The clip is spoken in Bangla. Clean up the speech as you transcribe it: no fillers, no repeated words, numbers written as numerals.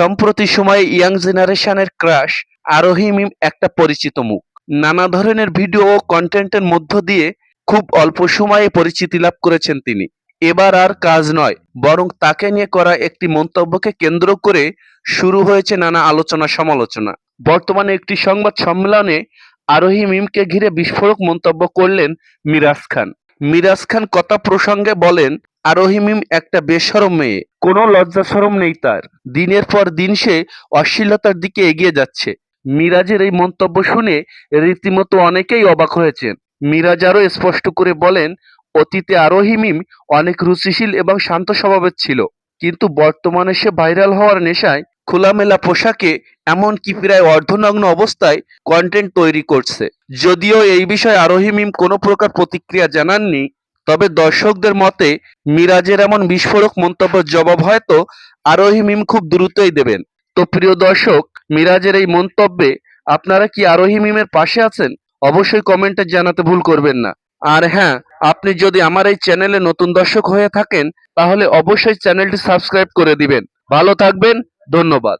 সম্প্রতি সময়ে ইয়াং জেনারেশনের ক্রাশ আরোহী মিম একটা পরিচিত মুখ। নানা ধরনের ভিডিও ও কন্টেন্টের মধ্য দিয়ে খুব অল্প সময়ে পরিচিতি লাভ করেছেন তিনি। এবার আর কাজ নয়, বরং তাকে নিয়ে করা একটি মন্তব্যকে কেন্দ্র করে শুরু হয়েছে নানা আলোচনা সমালোচনা। বর্তমানে একটি সংবাদ সম্মেলনে আরোহী মিমকে ঘিরে বিস্ফোরক মন্তব্য করলেন মিরাজ খান। মিরাজ খান কথা প্রসঙ্গে বলেন, আরোহী মিম একটা বেশরম মেয়ে, কোনো লজ্জা শরম নেই তার। দিনের পর দিন সে অশ্লীলতার দিকে এগিয়ে যাচ্ছে। মিরাজের এই মন্তব্য শুনে রীতিমতো অনেকেই অবাক হয়েছেন। মিরাজ আরও স্পষ্ট করে বলেন, অতীতে আরোহী মিম অনেক রুচিশীল এবং শান্ত স্বভাবের ছিল, কিন্তু বর্তমানে সে ভাইরাল হওয়ার নেশায় খোলামেলা পোশাকে, এমনকি প্রায় অর্ধনগ্ন অবস্থায় কন্টেন্ট তৈরি করছে। যদিও এই বিষয়ে আরোহী মিম কোনো প্রকার প্রতিক্রিয়া জানাননি, তবে দর্শকদের মতে মিরাজের এমন বিস্ফোরক মন্তব্যের জবাব হয়তো আরোহী মিম খুব দ্রুতই দেবেন। তো প্রিয় দর্শক, মিরাজের এই মন্তব্যে আপনারা কি আরোহী মিমের পাশে আছেন? অবশ্যই কমেন্টে জানাতে ভুল করবেন না। আর হ্যাঁ, আপনি যদি আমার এই চ্যানেলে নতুন দর্শক হয়ে থাকেন, তাহলে অবশ্যই চ্যানেলটি সাবস্ক্রাইব করে দিবেন। ভালো থাকবেন, ধন্যবাদ।